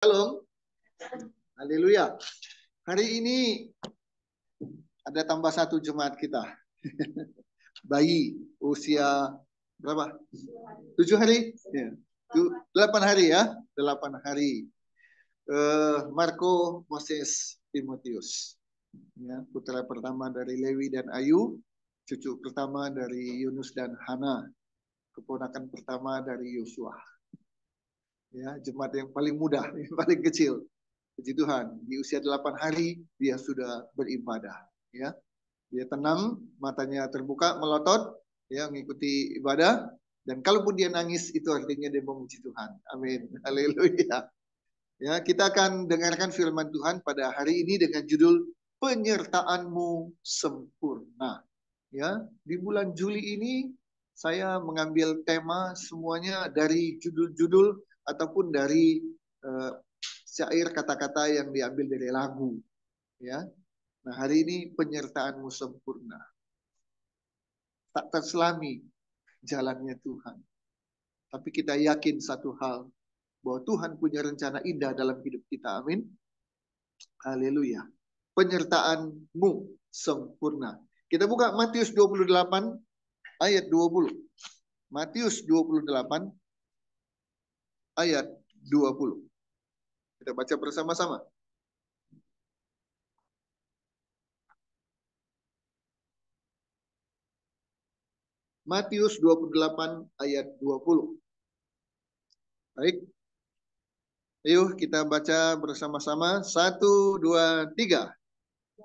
Shalom, haleluya. Hari ini ada tambah satu jemaat kita. Bayi usia berapa? 7 hari? Ya. 8 hari ya, 8 hari. Marco Moses Timotius, ya, putra pertama dari Lewi dan Ayu, cucu pertama dari Yunus dan Hana, keponakan pertama dari Yosua. Ya, jemaat yang paling muda, yang paling kecil. Puji Tuhan, di usia 8 hari dia sudah beribadah. Ya, dia tenang, matanya terbuka, melotot, ya, mengikuti ibadah. Dan kalaupun dia nangis, itu artinya dia memuji Tuhan. Amin. Haleluya. Ya, kita akan dengarkan firman Tuhan pada hari ini dengan judul Penyertaanmu Sempurna. Ya, di bulan Juli ini saya mengambil tema semuanya dari judul-judul ataupun dari syair kata-kata yang diambil dari lagu. Ya, nah hari ini penyertaanmu sempurna. Tak terselami jalannya Tuhan. Tapi kita yakin satu hal, bahwa Tuhan punya rencana indah dalam hidup kita. Amin. Haleluya. Penyertaanmu sempurna. Kita buka Matius 28 ayat 20. Matius 28 ayat 20. Kita baca bersama-sama. Matius 28 ayat 20. Baik. Ayo kita baca bersama-sama. 1, 2, 3.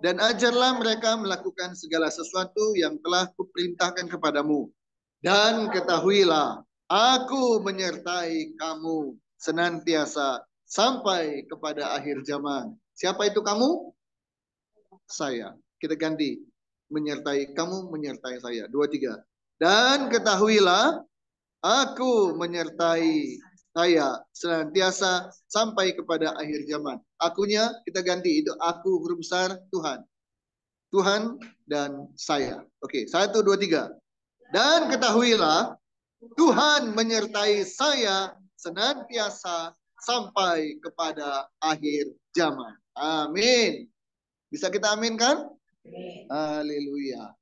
Dan ajarlah mereka melakukan segala sesuatu yang telah kuperintahkan kepadamu. Dan ketahuilah, aku menyertai kamu senantiasa sampai kepada akhir zaman. Siapa itu kamu? Saya. Kita ganti. Menyertai kamu, menyertai saya. 2, 3. Dan ketahuilah, aku menyertai saya senantiasa sampai kepada akhir zaman. Akunya kita ganti, itu aku huruf besar Tuhan. Tuhan dan saya. Oke, 1, 2, 3. Dan ketahuilah, Tuhan menyertai saya senantiasa sampai kepada akhir zaman. Amin. Bisa kita aminkan? Haleluya.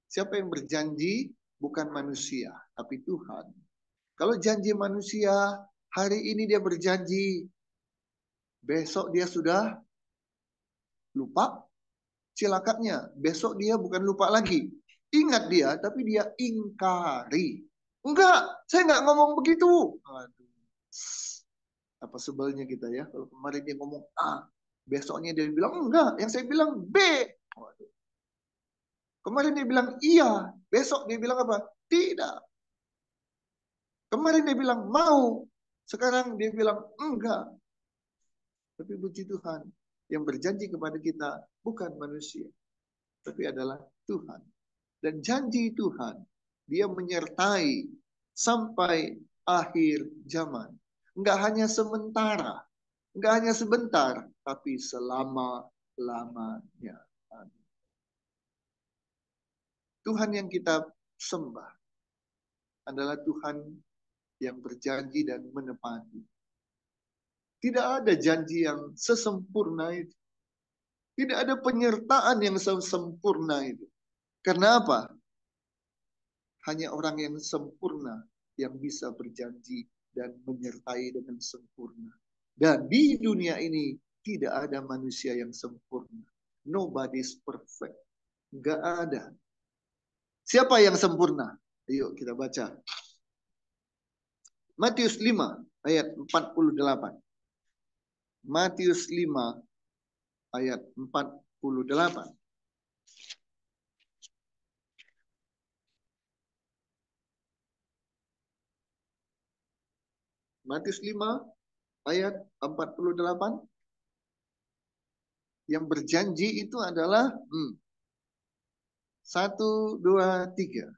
Siapa yang berjanji? Bukan manusia, tapi Tuhan. Kalau janji manusia, hari ini dia berjanji, besok dia sudah lupa, cilakanya. Besok dia bukan lupa lagi. Ingat dia, tapi dia ingkari. Enggak, saya enggak ngomong begitu. Aduh. Apa sebelnya kita ya, kalau kemarin dia ngomong A, besoknya dia bilang enggak, yang saya bilang B. Waduh. Kemarin dia bilang iya, besok dia bilang apa? Tidak. Kemarin dia bilang mau, sekarang dia bilang enggak. Tapi puji Tuhan, yang berjanji kepada kita bukan manusia, tapi adalah Tuhan. Dan janji Tuhan, dia menyertai sampai akhir zaman. Enggak hanya sementara, enggak hanya sebentar, tapi selama-lamanya. Tuhan yang kita sembah adalah Tuhan yang berjanji dan menepati. Tidak ada janji yang sesempurna itu. Tidak ada penyertaan yang sempurna itu. Karena apa? Hanya orang yang sempurna yang bisa berjanji dan menyertai dengan sempurna. Dan di dunia ini tidak ada manusia yang sempurna. Nobody's perfect. Nggak ada. Siapa yang sempurna? Ayo kita baca. Matius 5 ayat 48. Matius 5 ayat 48. Matius 5 ayat 48. Yang berjanji itu adalah 1, 2, 3.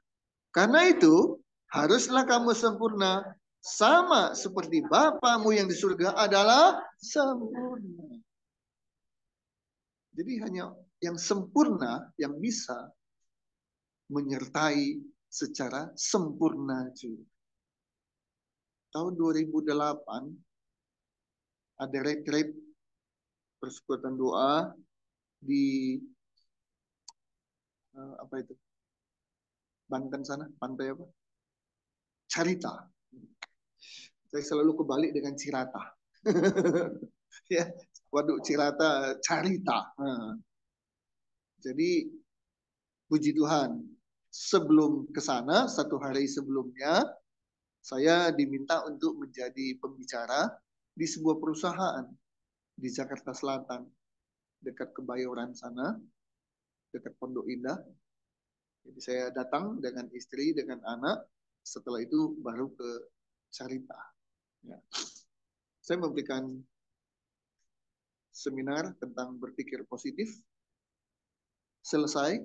Karena itu haruslah kamu sempurna sama seperti Bapamu yang di surga adalah sempurna. Jadi hanya yang sempurna yang bisa menyertai secara sempurna juga. Tahun 2008 ada retreat persekutuan doa di apa itu, Banten sana, pantai apa, Carita. Saya selalu kebalik dengan Cirata. Ya, Waduk Cirata, Carita. Nah, jadi puji Tuhan, sebelum ke sana, 1 hari sebelumnya, saya diminta untuk menjadi pembicara di sebuah perusahaan di Jakarta Selatan, dekat Kebayoran sana, dekat Pondok Indah. Jadi saya datang dengan istri, dengan anak, setelah itu baru ke Carita. Ya. Saya memberikan seminar tentang berpikir positif, selesai,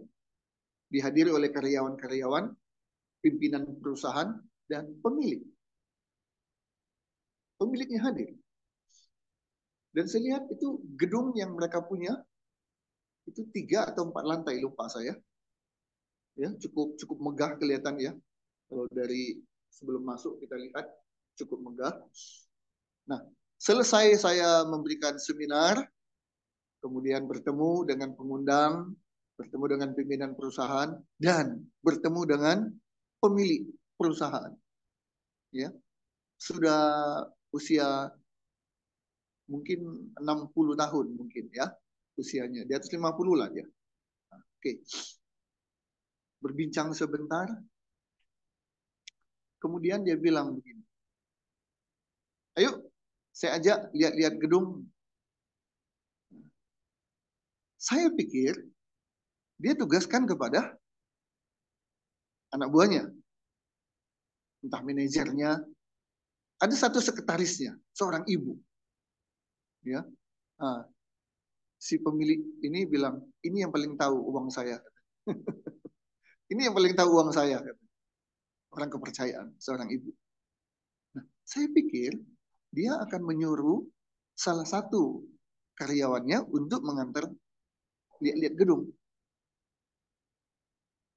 dihadiri oleh karyawan-karyawan, pimpinan perusahaan, dan pemilik. Pemiliknya hadir. Dan saya lihat itu gedung yang mereka punya, itu 3 atau 4 lantai, lupa saya. Ya, cukup megah kelihatan ya. Kalau dari sebelum masuk kita lihat cukup megah. Nah, selesai saya memberikan seminar, kemudian bertemu dengan pengundang, bertemu dengan pimpinan perusahaan, dan bertemu dengan pemilik perusahaan. Ya, sudah usia mungkin 60 tahun mungkin ya usianya, di atas 50 lah dia. Oke. Berbincang sebentar, kemudian dia bilang begini, ayo saya ajak lihat-lihat gedung. Saya pikir dia tugaskan kepada anak buahnya, entah manajernya, ada satu sekretarisnya, seorang ibu. Ya, nah, si pemilik ini bilang, ini yang paling tahu uang saya. Ini yang paling tahu uang saya. Orang kepercayaan, seorang ibu. Nah, saya pikir dia akan menyuruh salah satu karyawannya untuk mengantar lihat-lihat gedung.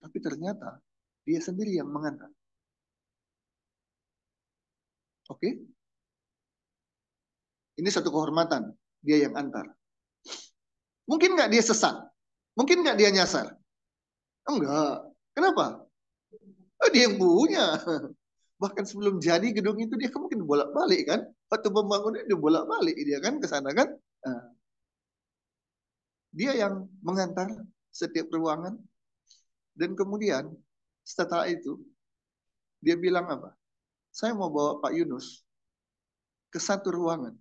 Tapi ternyata dia sendiri yang mengantar. Oke? Ini satu kehormatan. Dia yang antar. Mungkin nggak dia sesat? Mungkin nggak dia nyasar? Enggak. Kenapa? Oh, dia yang punya. Bahkan sebelum jadi gedung itu dia kan mungkin bolak-balik kan? Waktu pembangunan dia bolak-balik dia kan ke sana kan? Nah, dia yang mengantar setiap ruangan. Dan kemudian setelah itu dia bilang apa? Saya mau bawa Pak Yunus ke satu ruangan.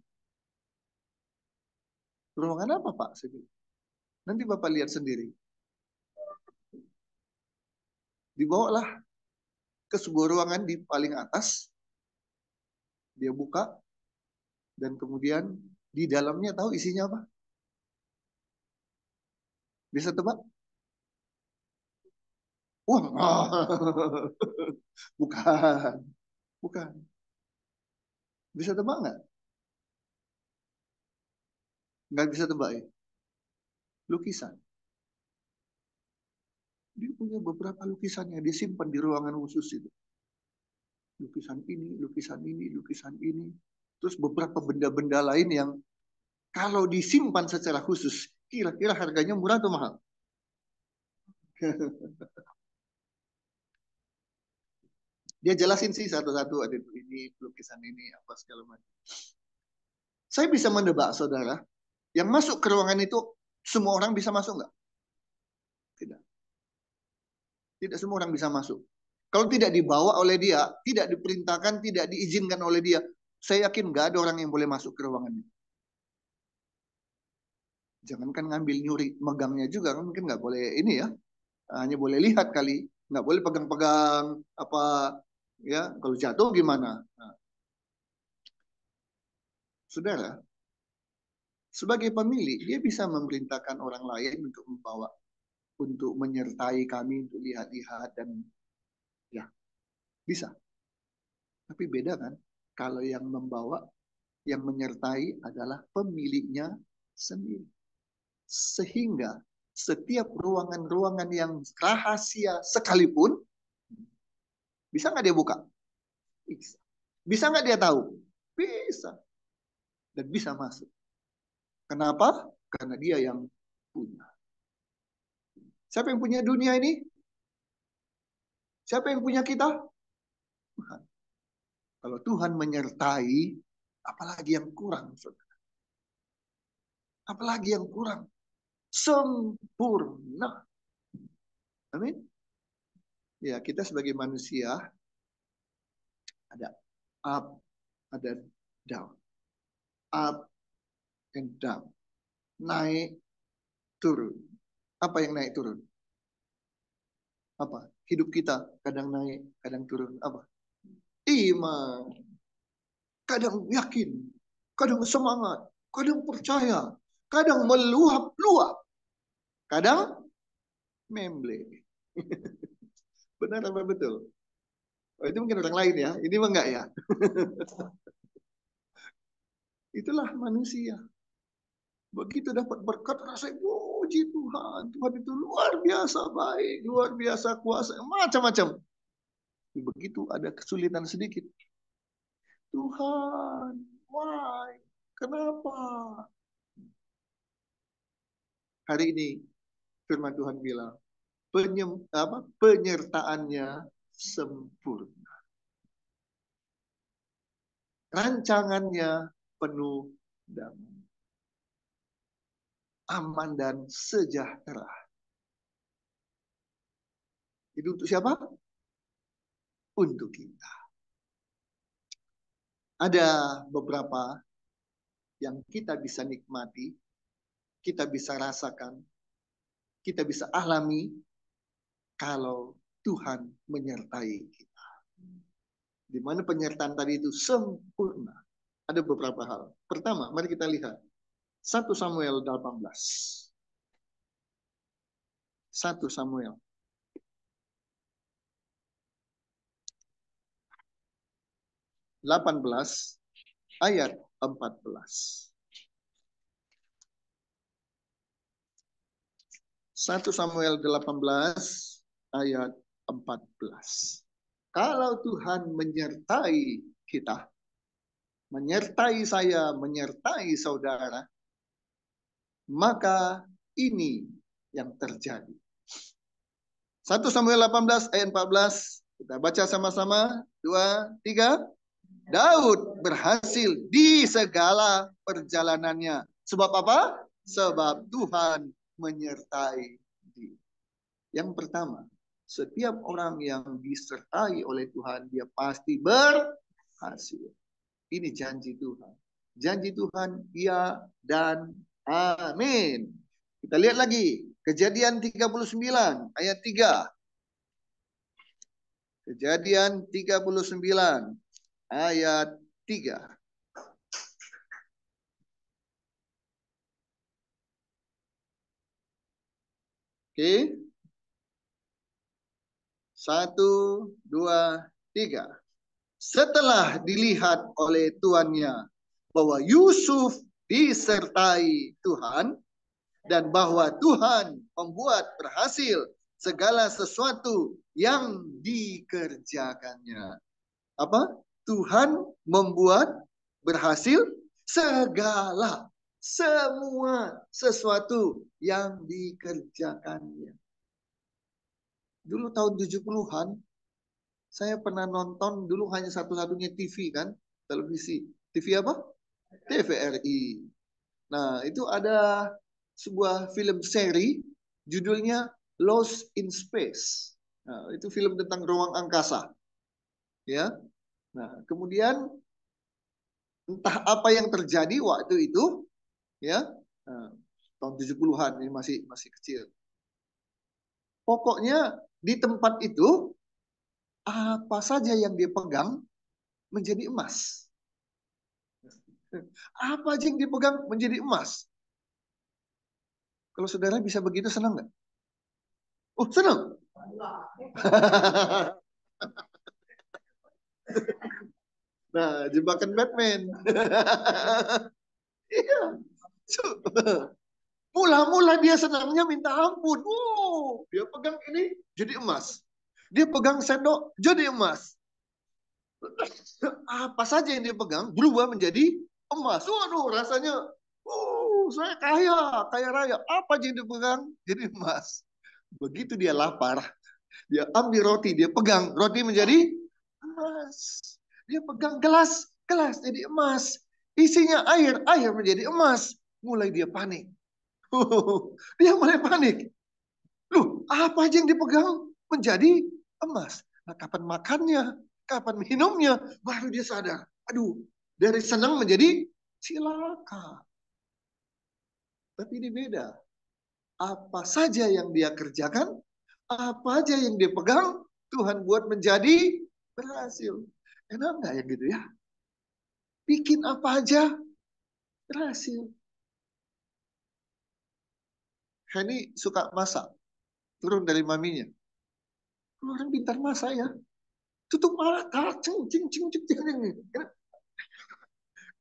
Ruangan apa Pak? Saya bilang. Nanti Bapak lihat sendiri. Dibawalah ke sebuah ruangan di paling atas. Dia buka. Dan kemudian di dalamnya tahu isinya apa? Bisa tebak? Uang. Bukan. Bukan. Bisa tebak nggak? Nggak bisa tebak ya? Lukisan. Dia punya beberapa lukisan yang disimpan di ruangan khusus itu. Lukisan ini, lukisan ini, lukisan ini. Terus beberapa benda-benda lain yang kalau disimpan secara khusus, kira-kira harganya murah atau mahal? Dia jelasin sih satu-satu, ada ini, lukisan ini, apa segala macam. Saya bisa menebak, saudara, yang masuk ke ruangan itu, semua orang bisa masuk nggak? Tidak. Tidak semua orang bisa masuk. Kalau tidak dibawa oleh dia, tidak diperintahkan, tidak diizinkan oleh dia, saya yakin nggak ada orang yang boleh masuk ke ruangan itu. Jangankan ngambil nyuri, megangnya juga kan mungkin nggak boleh ini ya, hanya boleh lihat kali, nggak boleh pegang-pegang apa ya, kalau jatuh gimana? Nah, saudara, sebagai pemilik dia bisa memerintahkan orang lain untuk membawa, untuk menyertai kami untuk lihat-lihat dan ya bisa. Tapi beda kan, kalau yang membawa, yang menyertai adalah pemiliknya sendiri. Sehingga setiap ruangan-ruangan yang rahasia sekalipun, bisa nggak dia buka? Bisa. Bisa nggak dia tahu? Bisa. dan bisa masuk. Kenapa? Karena dia yang punya. Siapa yang punya dunia ini? Siapa yang punya kita? Tuhan. Kalau Tuhan menyertai, apalagi yang kurang, saudara? Apalagi yang kurang? Sempurna. Amin. Ya, kita sebagai manusia ada up, ada down. Up and down. Naik, turun. Apa yang naik turun? Apa? Hidup kita kadang naik, kadang turun. Apa? Iman. Kadang yakin, kadang semangat, kadang percaya, kadang meluap-luap, kadang memble. Benar apa betul? Oh, itu mungkin orang lain ya, ini mah enggak ya. Itulah manusia. Begitu dapat berkat, rasanya puji Tuhan. Tuhan itu luar biasa baik, luar biasa kuasa, macam-macam. Begitu ada kesulitan sedikit. Tuhan, why? Kenapa? Hari ini firman Tuhan bilang, penyertaannya sempurna. Rancangannya penuh damai. Aman dan sejahtera. Itu untuk siapa? Untuk kita. Ada beberapa yang kita bisa nikmati, kita bisa rasakan, kita bisa alami kalau Tuhan menyertai kita. Di mana penyertaan tadi itu sempurna. Ada beberapa hal. Pertama, mari kita lihat 1 Samuel 18. 1 Samuel 18 ayat 14. 1 Samuel 18 ayat 14. Kalau Tuhan menyertai kita, menyertai saya, menyertai saudara, maka ini yang terjadi. 1 Samuel 18 ayat 14. Kita baca sama-sama. 2, 3. Daud berhasil di segala perjalanannya. Sebab apa? Sebab Tuhan menyertai dia. Yang pertama, setiap orang yang disertai oleh Tuhan, dia pasti berhasil. Ini janji Tuhan. Janji Tuhan, ya dan amin. Kita lihat lagi. Kejadian 39 ayat 3. Kejadian 39 ayat 3. Oke. 1, 2, 3. Setelah dilihat oleh tuannya bahwa Yusuf disertai Tuhan dan bahwa Tuhan membuat berhasil segala sesuatu yang dikerjakannya. Apa? Tuhan membuat berhasil semua sesuatu yang dikerjakannya. Dulu tahun 70-an, saya pernah nonton, dulu hanya satu-satunya TV kan, televisi. TV apa? TVRI. Nah, itu ada sebuah film seri, judulnya Lost in Space. Nah, itu film tentang ruang angkasa. Ya. Nah, kemudian entah apa yang terjadi waktu itu, ya, tahun 70-an, ini masih kecil. Pokoknya di tempat itu apa saja yang dia pegang menjadi emas. Apa aja yang dipegang menjadi emas. Kalau saudara bisa begitu, senang nggak? Oh, senang. Nah, jebakan Batman. Iya. Mula-mula dia senangnya minta ampun. Oh, dia pegang ini jadi emas. Dia pegang sendok jadi emas. Apa saja yang dia pegang berubah menjadi emas. Waduh, rasanya, saya kaya raya. Apa aja yang dipegang jadi emas. Begitu dia lapar, dia ambil roti, dia pegang roti menjadi emas. Dia pegang gelas, gelas jadi emas. Isinya air, air menjadi emas. Mulai dia panik. Dia mulai panik. Loh, apa aja yang dipegang menjadi emas. Nah, kapan makannya, kapan minumnya, baru dia sadar. Aduh, dari senang menjadi cilaka. Tapi ini beda. Apa saja yang dia kerjakan, apa aja yang dia pegang, Tuhan buat menjadi berhasil. Enak nggak ya gitu ya? Bikin apa aja berhasil. Henny suka masak, turun dari maminya. Orang pintar masak ya. Tutup mata, cing, cing, cing, cing, cing, cing.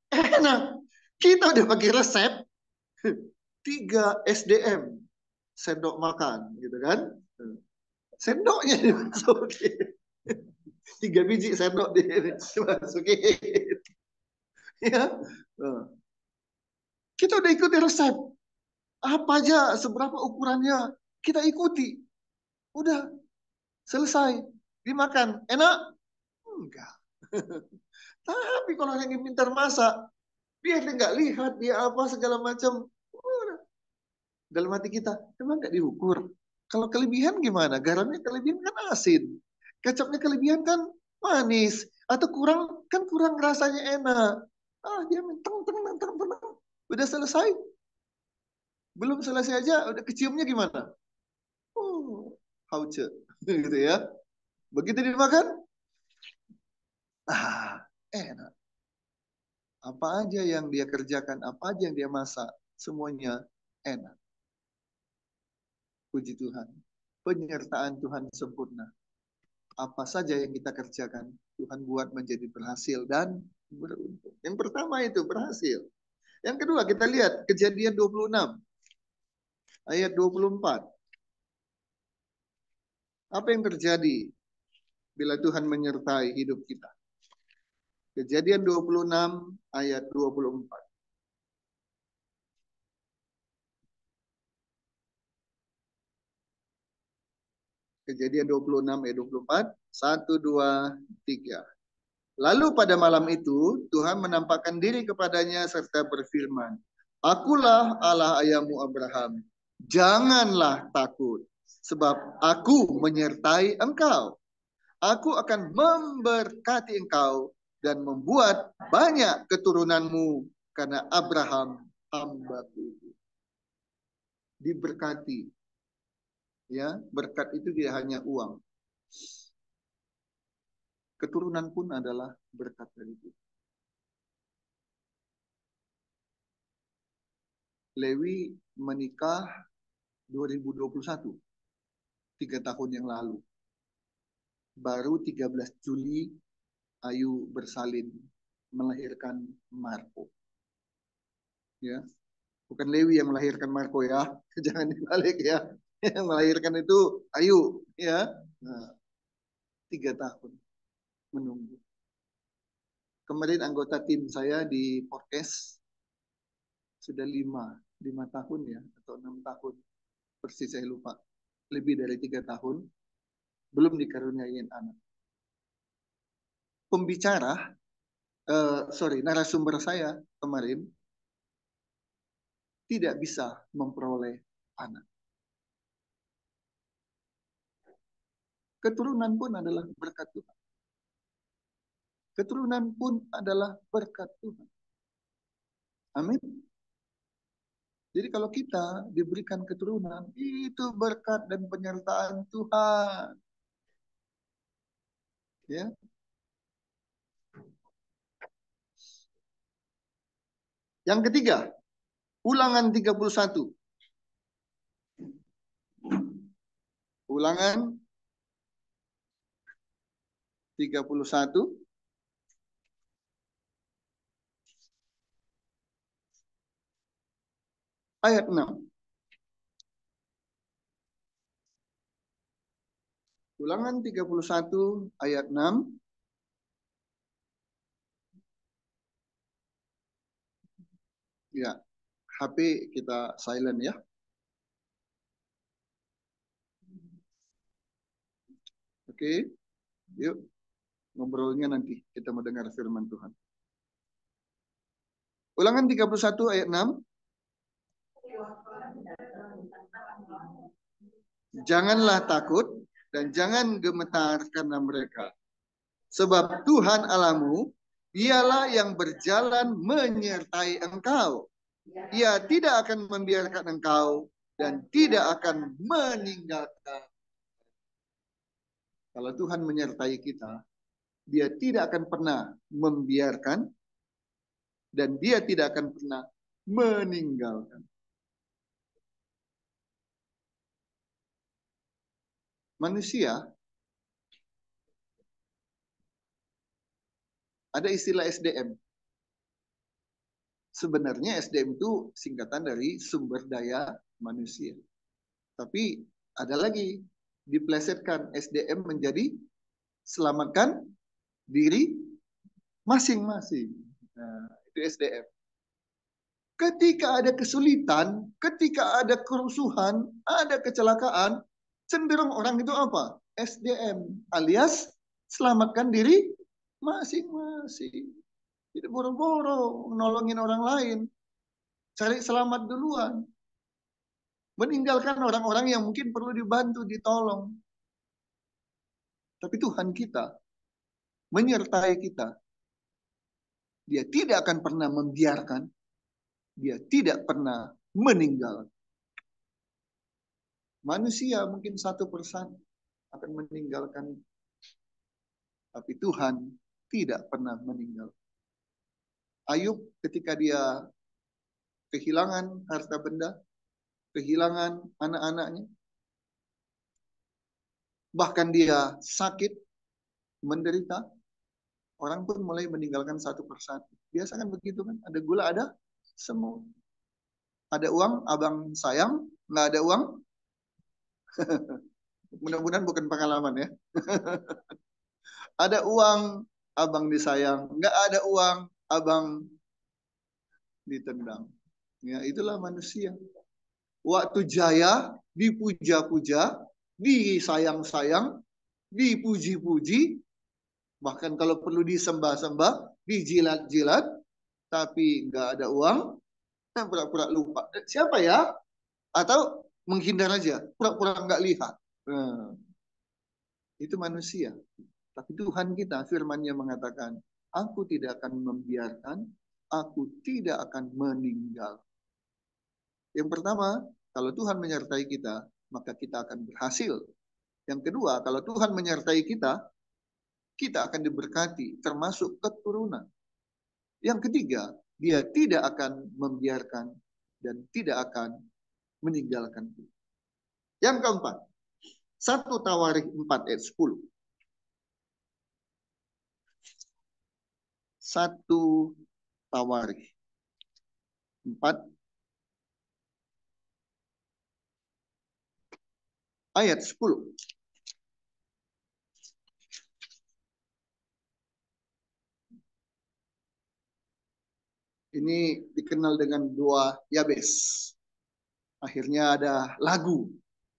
Enak. Kita udah pakai resep 3 SDM, sendok makan, gitu kan? Sendoknya dimasukin. 3 biji sendok dimasukin. Ya. Kita udah ikuti resep. Apa aja, seberapa ukurannya, kita ikuti. Udah, selesai. Dimakan. Enak? Enggak. Tapi kalau yang pintar masak, dia nggak lihat, dia apa segala macam. Dalam hati kita, emang nggak diukur. Kalau kelebihan gimana? Garamnya kelebihan kan asin. Kecapnya kelebihan kan manis. Atau kurang, kan kurang rasanya enak. Dia menteng, tenang, tenang, tenang. Udah selesai. Belum selesai aja, udah keciumnya gimana? Hauce. Gitu ya. Begitu dimakan, enak. Apa aja yang dia kerjakan, apa aja yang dia masak, semuanya enak. Puji Tuhan. Penyertaan Tuhan sempurna. Apa saja yang kita kerjakan, Tuhan buat menjadi berhasil dan beruntung. Yang pertama itu berhasil. Yang kedua kita lihat Kejadian 26 ayat 24. Apa yang terjadi bila Tuhan menyertai hidup kita? Kejadian 26 ayat 24. Kejadian 26 ayat 24. 1, 2, 3. Lalu pada malam itu Tuhan menampakkan diri kepadanya serta berfirman, Akulah Allah ayahmu Abraham. Janganlah takut, sebab aku menyertai engkau. Aku akan memberkati engkau dan membuat banyak keturunanmu karena Abraham hambaku. Diberkati. Ya, berkat itu tidak hanya uang. Keturunan pun adalah berkat dari Tuhan. Lewi menikah 2021, 3 tahun yang lalu. Baru 13 Juli Ayu bersalin melahirkan Marco. Ya, bukan Lewi yang melahirkan Marco ya, jangan dibalik ya. Yang melahirkan itu Ayu, ya. Nah, 3 tahun menunggu. Kemarin anggota tim saya di podcast sudah 5 tahun ya, atau 6 tahun, persis saya lupa. Lebih dari 3 tahun belum dikaruniain anak. Pembicara, narasumber saya kemarin tidak bisa memperoleh anak. Keturunan pun adalah berkat Tuhan. Keturunan pun adalah berkat Tuhan. Amin. Jadi kalau kita diberikan keturunan, itu berkat dan penyertaan Tuhan. Ya. Yang ketiga, Ulangan 31. Ulangan 31 ayat 6. Ulangan 31 ayat 6. 31 ayat 6. Ya, HP kita silent ya. Oke, yuk ngobrolnya nanti kita mendengar firman Tuhan. Ulangan 31 ayat 6. Janganlah takut dan jangan gemetar karena mereka. Sebab Tuhan Allahmu, dialah yang berjalan menyertai engkau. Ia tidak akan membiarkan engkau dan tidak akan meninggalkan. Kalau Tuhan menyertai kita, Dia tidak akan pernah membiarkan dan Dia tidak akan pernah meninggalkan. Manusia, ada istilah SDM. Sebenarnya SDM itu singkatan dari sumber daya manusia. Tapi ada lagi, diplesetkan SDM menjadi selamatkan diri masing-masing. Nah, itu SDM. Ketika ada kesulitan, ketika ada kerusuhan, ada kecelakaan, cenderung orang itu apa? SDM, alias selamatkan diri masing-masing. Tidak boro-boro nolongin orang lain. Cari selamat duluan. Meninggalkan orang-orang yang mungkin perlu dibantu, ditolong. Tapi Tuhan kita menyertai kita. Dia tidak akan pernah membiarkan. Dia tidak pernah meninggal. Manusia mungkin 1% akan meninggalkan. Tapi Tuhan tidak pernah meninggal. Ayub ketika dia kehilangan harta benda, kehilangan anak-anaknya, bahkan dia sakit, menderita, orang pun mulai meninggalkan 1%. Biasa kan begitu kan? Ada gula, ada semua. Ada uang, abang sayang. Nggak ada uang, mudah-mudahan bukan pengalaman ya. Ada uang, abang disayang. Nggak ada uang, abang ditendang. Ya, itulah manusia. Waktu jaya, dipuja-puja, disayang-sayang, dipuji-puji, bahkan kalau perlu disembah-sembah, dijilat-jilat, tapi nggak ada uang, pura-pura lupa. Siapa ya? Atau menghindar aja, pura-pura nggak lihat. Nah, itu manusia. Tapi Tuhan kita, firman-Nya mengatakan, aku tidak akan membiarkan, aku tidak akan meninggal. Yang pertama, kalau Tuhan menyertai kita, maka kita akan berhasil. Yang kedua, kalau Tuhan menyertai kita, kita akan diberkati, termasuk keturunan. Yang ketiga, Dia tidak akan membiarkan dan tidak akan meninggalkan kita. Yang keempat, 1 Tawarikh 4 ayat 10. 1 Tawarikh 4 ayat 10. Ini dikenal dengan doa Yabes. Akhirnya ada lagu,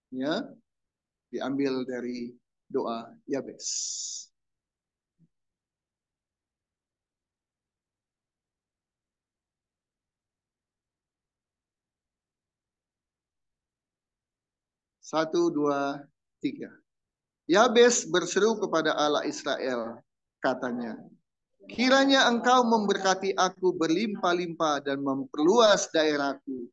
ya, diambil dari doa Yabes. Satu, dua, tiga. Yabes berseru kepada Allah Israel, katanya, kiranya engkau memberkati aku berlimpah-limpah dan memperluas daerahku.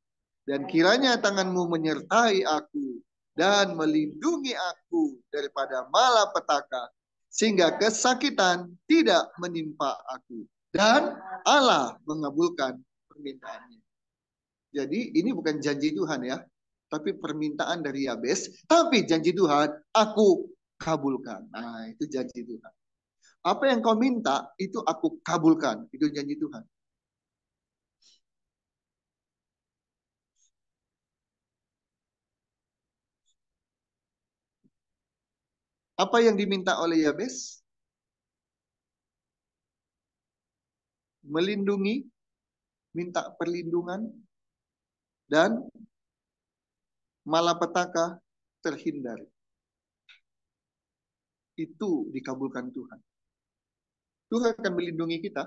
Dan kiranya tanganmu menyertai aku dan melindungi aku daripada malapetaka, sehingga kesakitan tidak menimpa aku. Dan Allah mengabulkan permintaannya. Jadi ini bukan janji Tuhan ya, tapi permintaan dari Yabes. Tapi janji Tuhan, aku kabulkan. Nah, itu janji Tuhan. Apa yang kau minta, itu aku kabulkan. Itu janji Tuhan. Apa yang diminta oleh Yabes? Melindungi minta perlindungan, dan malapetaka terhindari. Itu dikabulkan Tuhan. Tuhan akan melindungi kita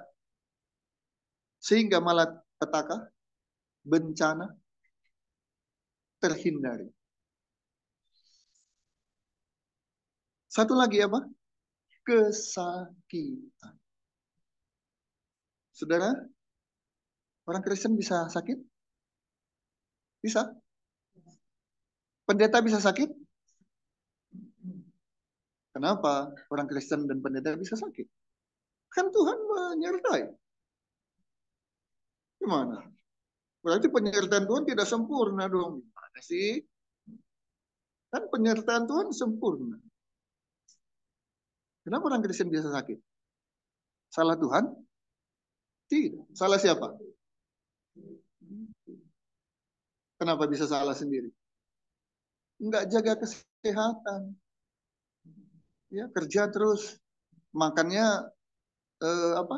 sehingga malapetaka, bencana terhindari. Satu lagi apa? Kesakitan. Saudara, orang Kristen bisa sakit? Bisa. Pendeta bisa sakit? Kenapa orang Kristen dan pendeta bisa sakit? Kan Tuhan menyertai. Gimana? Berarti penyertaan Tuhan tidak sempurna dong. Gimana sih? Kan penyertaan Tuhan sempurna. Kenapa orang Kristen bisa sakit? Salah Tuhan? Tidak. Salah siapa? Kenapa bisa salah sendiri? Enggak jaga kesehatan. Ya, kerja terus. Makannya apa?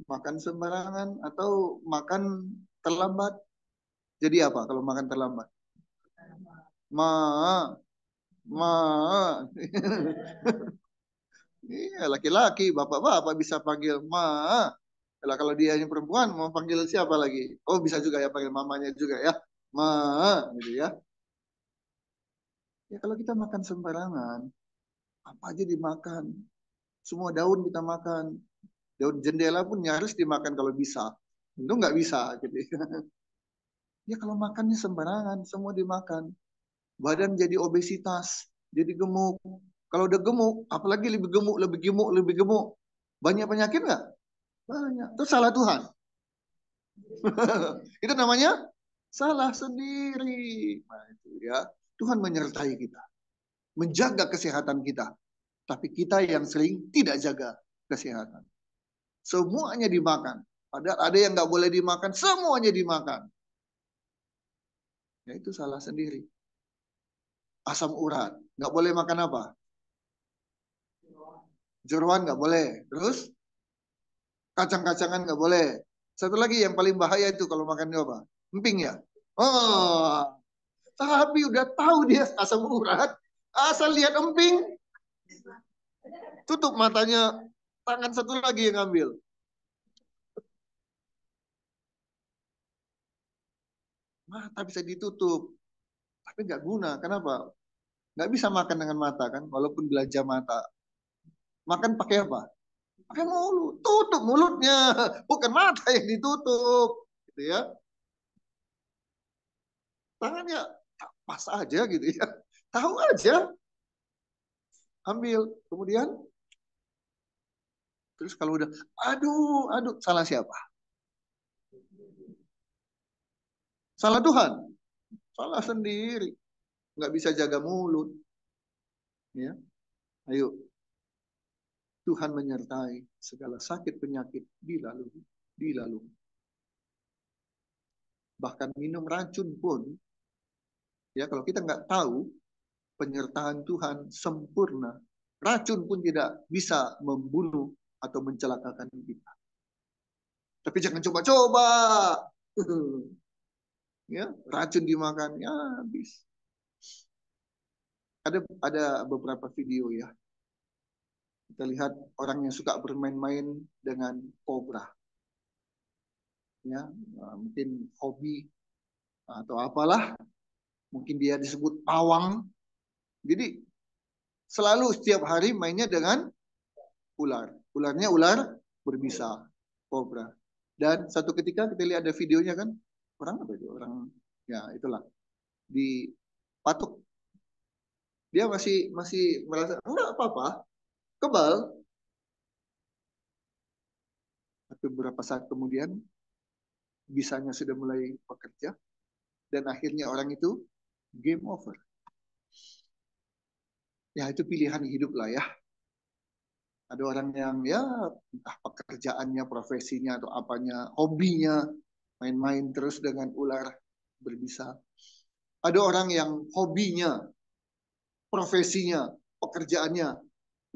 Makan sembarangan atau makan terlambat. Jadi apa kalau makan terlambat? Ma, ma. Iya, laki-laki, bapak-bapak bisa panggil ma. Kalau dia yang perempuan mau panggil siapa lagi? Oh, bisa juga ya panggil mamanya juga ya. Ma, gitu ya. Ya kalau kita makan sembarangan, apa aja dimakan. Semua daun kita makan. Daun jendela pun nyaris dimakan kalau bisa. Itu nggak bisa gitu ya. Ya kalau makannya sembarangan, semua dimakan. Badan jadi obesitas, jadi gemuk. Kalau udah gemuk, apalagi lebih gemuk, lebih gemuk, lebih gemuk. Banyak penyakit nggak? Banyak. Itu salah Tuhan. Itu namanya salah sendiri. Nah, itu ya. Tuhan menyertai kita, menjaga kesehatan kita. Tapi kita yang sering tidak jaga kesehatan. Semuanya dimakan. Padahal ada yang nggak boleh dimakan, semuanya dimakan. Ya itu salah sendiri. Asam urat, nggak boleh makan apa? Jeroan nggak boleh. Terus kacang-kacangan nggak boleh. Satu lagi yang paling bahaya itu kalau makan apa? Emping ya. Oh, tapi udah tahu dia asam urat, asal lihat emping, tutup matanya, tangan satu lagi yang ngambil. Mata bisa ditutup, tapi nggak guna. Kenapa? Nggak bisa makan dengan mata kan, walaupun belanja mata. Makan pakai apa? Pakai mulut. Tutup mulutnya, bukan mata yang ditutup. Gitu ya. Tangannya pas aja gitu ya. Tahu aja, ambil. Kemudian, terus kalau udah, aduh, aduh, salah siapa? Salah Tuhan. Salah sendiri. Nggak bisa jaga mulut. Ya, ayo. Tuhan menyertai segala sakit penyakit dilalui. Bahkan minum racun pun, ya kalau kita nggak tahu penyertaan Tuhan sempurna, racun pun tidak bisa membunuh atau mencelakakan kita. Tapi jangan coba-coba. Ya, racun dimakan, ya habis. Ada beberapa video ya. Kita lihat orang yang suka bermain-main dengan kobra. Ya, mungkin hobi atau apalah. Mungkin dia disebut pawang. Jadi selalu setiap hari mainnya dengan ular. Ularnya ular berbisa, kobra. Dan satu ketika kita lihat ada videonya kan, orang apa itu? Orang ya itulah dipatuk. Dia masih masih merasa enggak apa-apa, kebal. Tapi beberapa saat kemudian bisanya sudah mulai bekerja dan akhirnya orang itu game over. Ya itu pilihan hidup lah ya. Ada orang yang ya entah pekerjaannya, profesinya atau apanya, hobinya main-main terus dengan ular berbisa. Ada orang yang hobinya, profesinya, pekerjaannya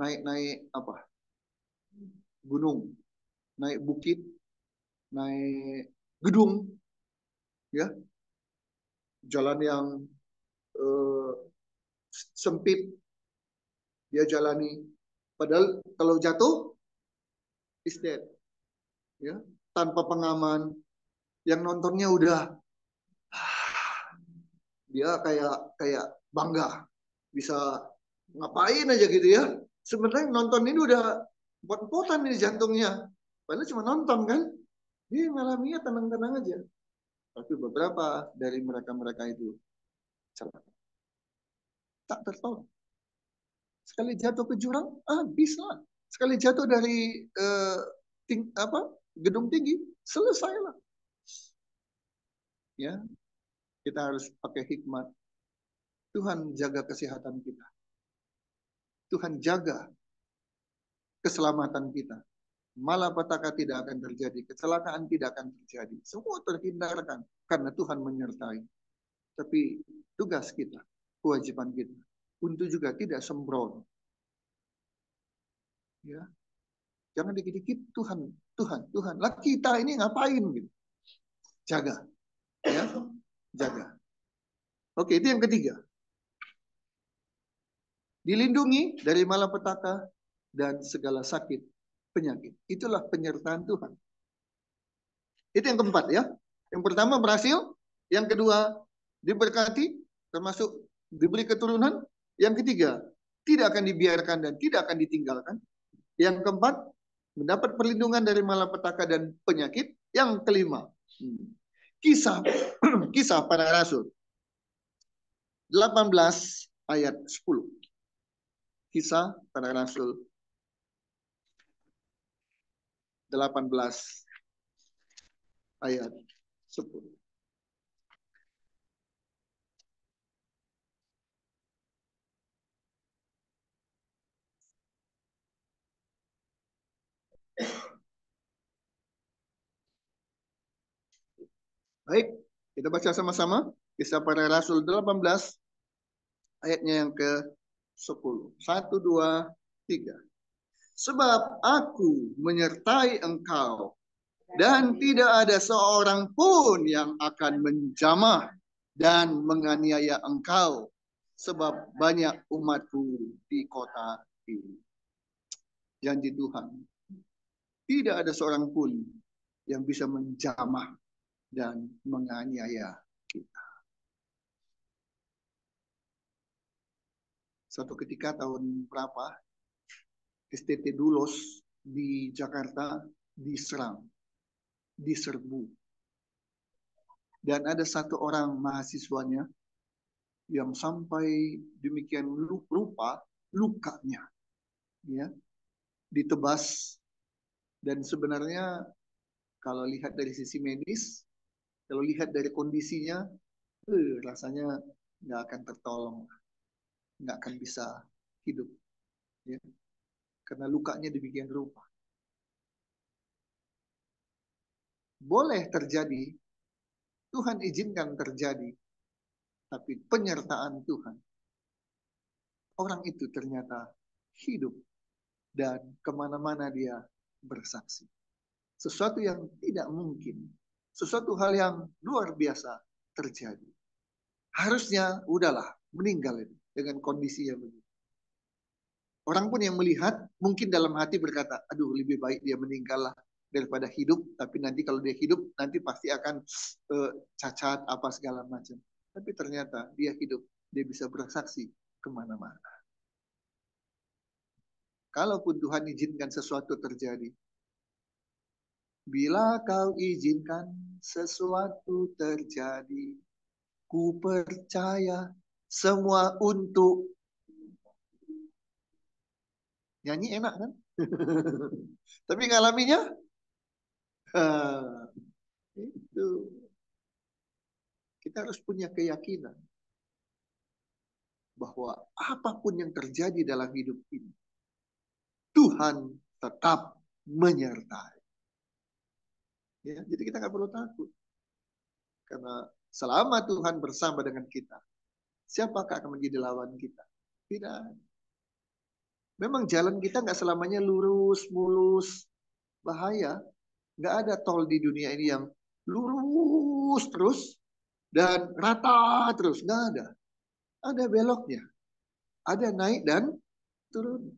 naik-naik apa? Gunung, naik bukit, naik gedung, ya, jalan yang eh, sempit dia jalani. Padahal kalau jatuh, is dead, ya, tanpa pengaman. Yang nontonnya udah dia kayak kayak bangga bisa ngapain aja gitu ya. Sebenarnya nonton ini udah pot-potan ini jantungnya. Padahal cuma nonton kan. Dia malamnya tenang-tenang aja. Tapi beberapa dari mereka-mereka itu celaka, tak tertolong. Sekali jatuh ke jurang, bisa. Sekali jatuh dari gedung tinggi, selesailah. Ya, kita harus pakai hikmat. Tuhan jaga kesehatan kita. Tuhan jaga keselamatan kita. Malapetaka tidak akan terjadi, kecelakaan tidak akan terjadi. Semua terhindarkan karena Tuhan menyertai. Tapi tugas kita, kewajiban kita untuk juga tidak sembrono. Ya, jangan dikit-dikit Tuhan, Tuhan, Tuhan. Lah kita ini ngapain gitu? Jaga, ya, jaga. Oke, itu yang ketiga. Dilindungi dari malapetaka dan segala sakit, penyakit. Itulah penyertaan Tuhan. Itu yang keempat ya. Yang pertama berhasil, yang kedua diberkati, termasuk diberi keturunan. Yang ketiga, tidak akan dibiarkan dan tidak akan ditinggalkan. Yang keempat, mendapat perlindungan dari malapetaka dan penyakit. Yang kelima, kisah kisah para rasul 18 ayat 10. Kisah para rasul 18 ayat 10. Baik, kita baca sama-sama. Kisah para Rasul 18 ayatnya yang ke-10. 1, 2, 3. Sebab aku menyertai engkau dan tidak ada seorang pun yang akan menjamah dan menganiaya engkau sebab banyak umatku di kota ini. Janji Tuhan. Tidak ada seorang pun yang bisa menjamah dan menganiaya kita. Suatu ketika tahun berapa, STT Dulos di Jakarta diserang, diserbu. Dan ada satu orang mahasiswanya yang sampai demikian rupa lukanya, ya, ditebas. Dan sebenarnya kalau lihat dari sisi medis, kalau lihat dari kondisinya, rasanya nggak akan tertolong, nggak akan bisa hidup, ya, karena lukanya demikian rupa. Boleh terjadi, Tuhan izinkan terjadi, tapi penyertaan Tuhan, orang itu ternyata hidup dan kemana-mana dia bersaksi. Sesuatu yang tidak mungkin, sesuatu hal yang luar biasa terjadi. Harusnya udahlah meninggal itu dengan kondisi yang begitu. Orang pun yang melihat mungkin dalam hati berkata, aduh lebih baik dia meninggal lah daripada hidup. Tapi nanti kalau dia hidup nanti pasti akan cacat apa segala macam. Tapi ternyata dia hidup, dia bisa bersaksi kemana-mana. Kalaupun Tuhan izinkan sesuatu terjadi, bila kau izinkan sesuatu terjadi, ku percaya semua untuk. Nyanyi enak kan? Tapi ngalaminya, itu. Kita harus punya keyakinan bahwa apapun yang terjadi dalam hidup ini, Tuhan tetap menyertai. Ya, jadi kita nggak perlu takut. Karena selama Tuhan bersama dengan kita, siapakah akan menjadi lawan kita? Tidak. Memang jalan kita nggak selamanya lurus, mulus, bahaya. Nggak ada tol di dunia ini yang lurus terus dan rata terus. Nggak ada. Ada beloknya. Ada naik dan turun.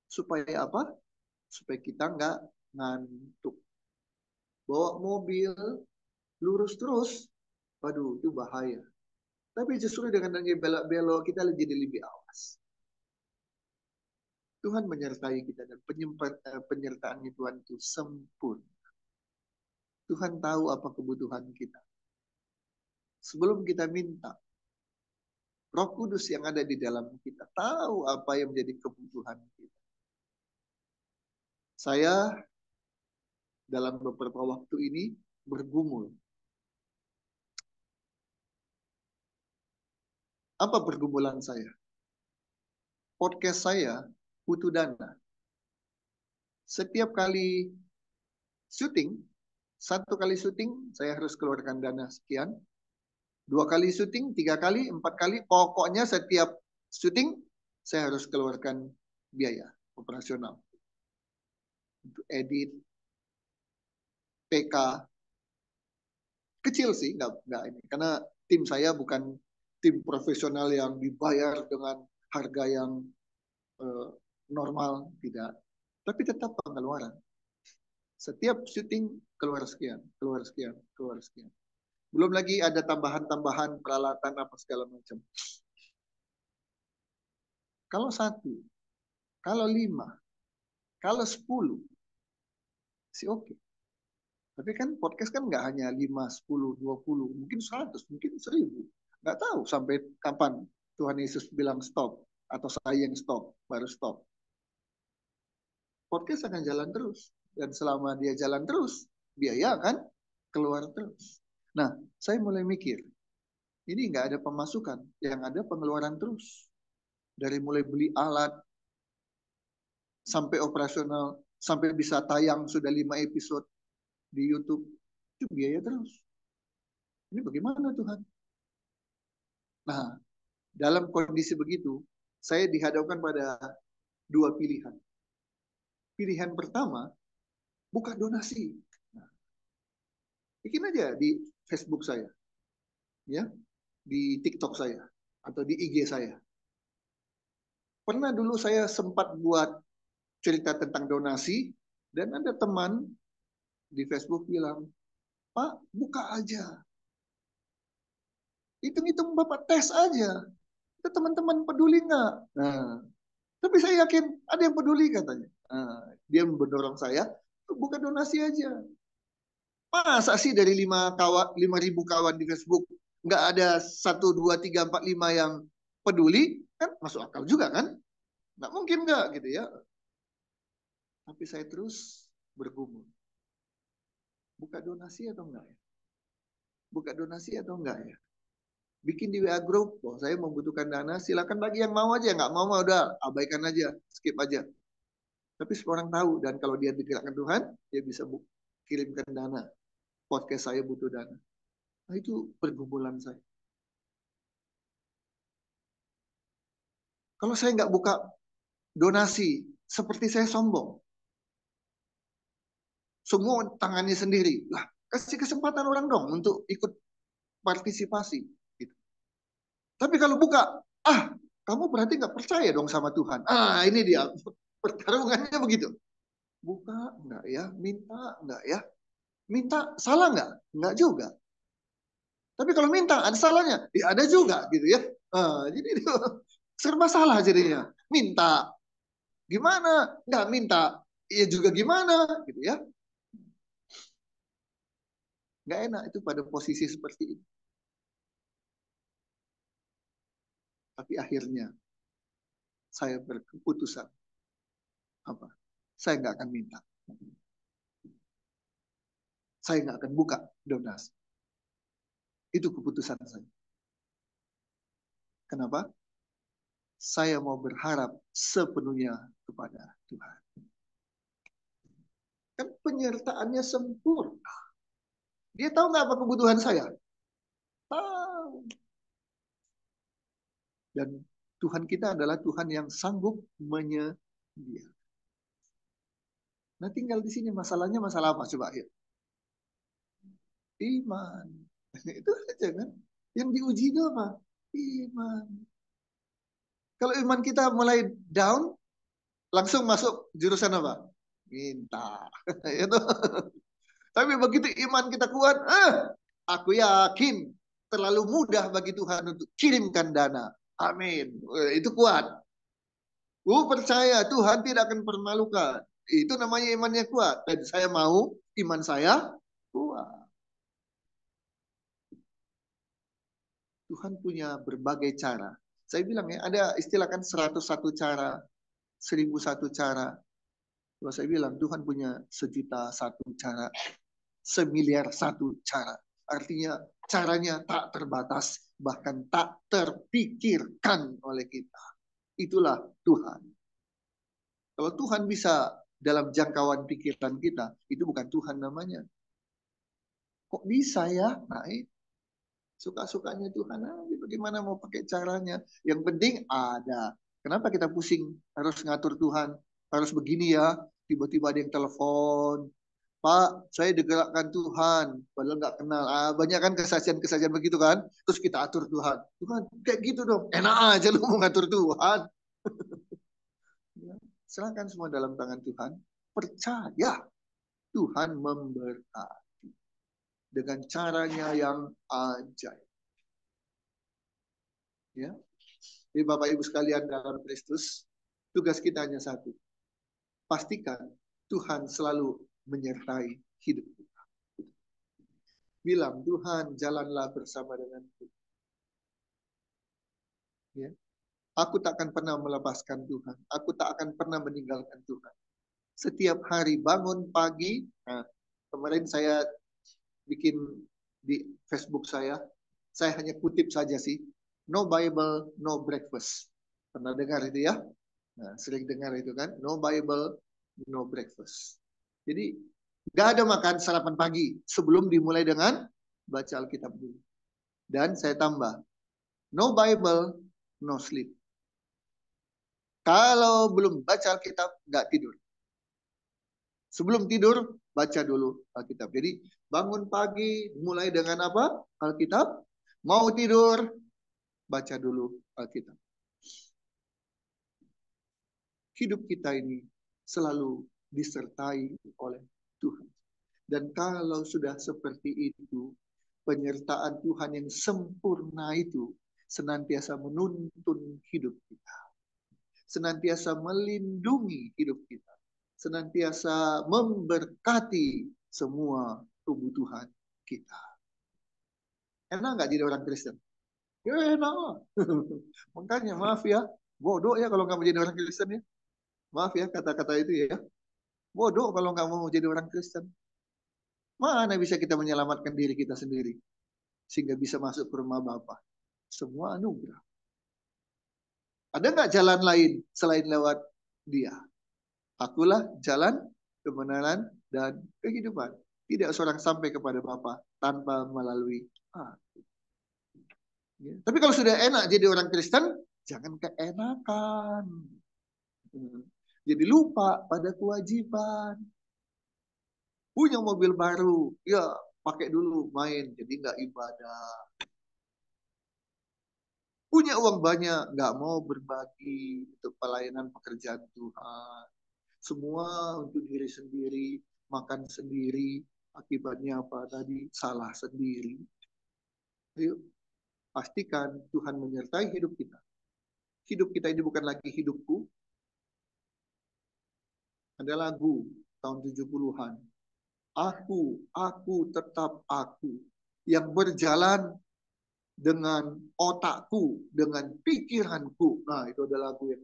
Supaya apa? Supaya kita nggak ngantuk. Bawa mobil lurus terus, waduh itu bahaya. Tapi justru dengan belok-belok kita jadi lebih awas. Tuhan menyertai kita dan penyertaannya Tuhan itu sempurna. Tuhan tahu apa kebutuhan kita. Sebelum kita minta, Roh Kudus yang ada di dalam kita tahu apa yang menjadi kebutuhan kita. Saya dalam beberapa waktu ini bergumul. Apa pergumulan saya? Podcast saya butuh dana. Setiap kali syuting, satu kali syuting saya harus keluarkan dana sekian. 2 kali syuting, 3 kali, 4 kali, pokoknya setiap syuting saya harus keluarkan biaya operasional untuk edit, PK. Kecil sih, nggak ini, karena tim saya bukan tim profesional yang dibayar dengan harga yang eh, normal, tidak. Tapi tetap pengeluaran. Setiap syuting keluar sekian, keluar sekian, keluar sekian. Belum lagi ada tambahan-tambahan peralatan apa segala macam. Kalau 1, kalau 5, kalau 10, sih oke. Tapi kan podcast kan nggak hanya 5, 10, 20, mungkin 100, mungkin 1000. Nggak tahu sampai kapan Tuhan Yesus bilang stop, atau saya yang stop, baru stop. Podcast akan jalan terus. Dan selama dia jalan terus, biaya akan keluar terus. Nah, saya mulai mikir, ini nggak ada pemasukan, yang ada pengeluaran terus. Dari mulai beli alat, sampai operasional, sampai bisa tayang sudah 5 episode di YouTube, itu biaya terus. Ini bagaimana Tuhan? Nah, dalam kondisi begitu, saya dihadapkan pada 2 pilihan. Pilihan pertama, buka donasi. Nah, bikin aja di Facebook saya, ya, di TikTok saya, atau di IG saya. Pernah dulu saya sempat buat cerita tentang donasi, dan ada teman di Facebook bilang, Pak, buka aja. Hitung-hitung Bapak tes aja. Itu teman-teman peduli nggak? Nah, tapi saya yakin ada yang peduli katanya. Nah, dia mendorong saya, buka donasi aja. Masa sih dari 5.000 kawan di Facebook nggak ada 1, 2, 3, 4, 5 yang peduli? Kan masuk akal juga kan? Nggak mungkin nggak gitu ya. Tapi saya terus bergumul. Buka donasi atau enggak ya? Buka donasi atau enggak ya? Bikin di WA group, oh, saya membutuhkan dana, silakan bagi yang mau aja, nggak mau udah abaikan aja, skip aja. Tapi semua orang tahu, dan kalau dia digerakkan Tuhan, dia bisa kirimkan dana. Podcast saya butuh dana. Nah, itu pergumulan saya. Kalau saya nggak buka donasi, seperti saya sombong. Semua tangannya sendiri. Lah, kasih kesempatan orang dong untuk ikut partisipasi. Gitu. Tapi kalau buka, kamu berarti nggak percaya dong sama Tuhan. Ini dia. Pertarungannya begitu. Buka, enggak ya. Minta, enggak ya. Minta, salah nggak? Enggak juga. Tapi kalau minta, ada salahnya? Ya ada juga gitu ya. Jadi itu serba salah jadinya. Minta, gimana? Nggak minta, ya juga gimana gitu ya. Nggak enak itu pada posisi seperti itu. Tapi akhirnya saya berkeputusan. Apa? Saya nggak akan minta. Saya nggak akan buka donasi. Itu keputusan saya. Kenapa? Saya mau berharap sepenuhnya kepada Tuhan. Kan penyertaannya sempurna. Dia tahu nggak apa kebutuhan saya? Tahu. Dan Tuhan kita adalah Tuhan yang sanggup menyediakan. Nah, tinggal di sini masalahnya masalah apa coba ya? Iman. Itu aja kan. Yang diuji itu apa? Iman. Kalau iman kita mulai down, langsung masuk jurusan apa? Minta. Itu. Tapi begitu iman kita kuat, aku yakin terlalu mudah bagi Tuhan untuk kirimkan dana. Amin. Itu kuat. Percaya Tuhan tidak akan permalukan. Itu namanya imannya kuat. Dan saya mau iman saya kuat. Tuhan punya berbagai cara. Saya bilang ya, ada istilah kan 101 cara, 1001 cara. Kalau saya bilang Tuhan punya 1.000.001 cara, 1.000.000.001 cara. Artinya caranya tak terbatas, bahkan tak terpikirkan oleh kita. Itulah Tuhan. Kalau Tuhan bisa dalam jangkauan pikiran kita, itu bukan Tuhan namanya. Kok bisa ya? Nah, suka-sukanya Tuhan aja. Bagaimana mau pakai caranya? Yang penting ada. Kenapa kita pusing harus ngatur Tuhan? Harus begini ya. Tiba-tiba ada yang telepon. Pak, saya digerakkan Tuhan. Padahal nggak kenal. Banyak kan kesaksian-kesaksian begitu kan. Terus kita atur Tuhan. Tuhan kayak gitu dong. Enak aja lu mau ngatur Tuhan. Serahkan semua dalam tangan Tuhan. Percaya Tuhan memberkati. Dengan caranya yang ajaib. Ya. Jadi Bapak Ibu sekalian dalam Kristus, tugas kita hanya satu. Pastikan Tuhan selalu menyertai hidup kita. Bilang, Tuhan jalanlah bersama denganku. Ya. Aku tak akan pernah melepaskan Tuhan. Aku tak akan pernah meninggalkan Tuhan. Setiap hari bangun pagi, nah, kemarin saya bikin di Facebook saya hanya kutip saja sih. No Bible, no breakfast. Pernah dengar itu ya? Nah, sering dengar itu kan, no Bible, no breakfast. Jadi, nggak ada makan sarapan pagi sebelum dimulai dengan baca Alkitab dulu. Dan saya tambah, no Bible, no sleep. Kalau belum baca Alkitab, nggak tidur. Sebelum tidur, baca dulu Alkitab. Jadi, bangun pagi, mulai dengan apa? Alkitab. Mau tidur, baca dulu Alkitab. Hidup kita ini selalu disertai oleh Tuhan. Dan kalau sudah seperti itu, penyertaan Tuhan yang sempurna itu senantiasa menuntun hidup kita. Senantiasa melindungi hidup kita. Senantiasa memberkati semua kebutuhan kita. Enak nggak jadi orang Kristen? Ya enak. Makanya maaf ya, bodoh ya kalau nggak mau jadi orang Kristen ya. Maaf ya kata-kata itu ya. Bodoh kalau nggak mau jadi orang Kristen. Mana bisa kita menyelamatkan diri kita sendiri sehingga bisa masuk ke rumah Bapa? Semua anugerah. Ada nggak jalan lain selain lewat Dia? Akulah jalan, kebenaran, dan kehidupan. Tidak seorang sampai kepada Bapa tanpa melalui aku. Ya. Tapi kalau sudah enak jadi orang Kristen, jangan keenakan. Jadi lupa pada kewajiban. Punya mobil baru, ya pakai dulu main, jadi nggak ibadah. Punya uang banyak, nggak mau berbagi untuk pelayanan pekerjaan Tuhan. Semua untuk diri sendiri, makan sendiri, akibatnya apa tadi? Salah sendiri. Ayo, pastikan Tuhan menyertai hidup kita. Hidup kita ini bukan lagi hidupku. Ada lagu tahun 70-an. Aku tetap aku. Yang berjalan dengan otakku, dengan pikiranku. Nah, itu adalah lagu yang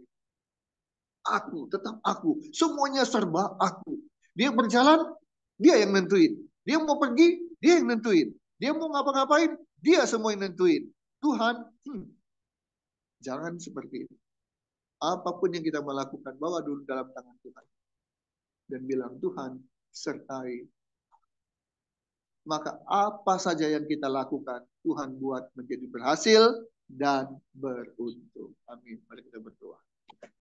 aku, tetap aku. Semuanya serba aku. Dia berjalan, dia yang nentuin. Dia mau pergi, dia yang nentuin. Dia mau ngapa-ngapain, dia semua yang nentuin. Tuhan, jangan seperti itu. Apapun yang kita melakukan, bawa dulu dalam tangan Tuhan. Dan bilang, Tuhan, sertai. Maka apa saja yang kita lakukan, Tuhan buat menjadi berhasil dan beruntung. Amin. Mari kita berdoa.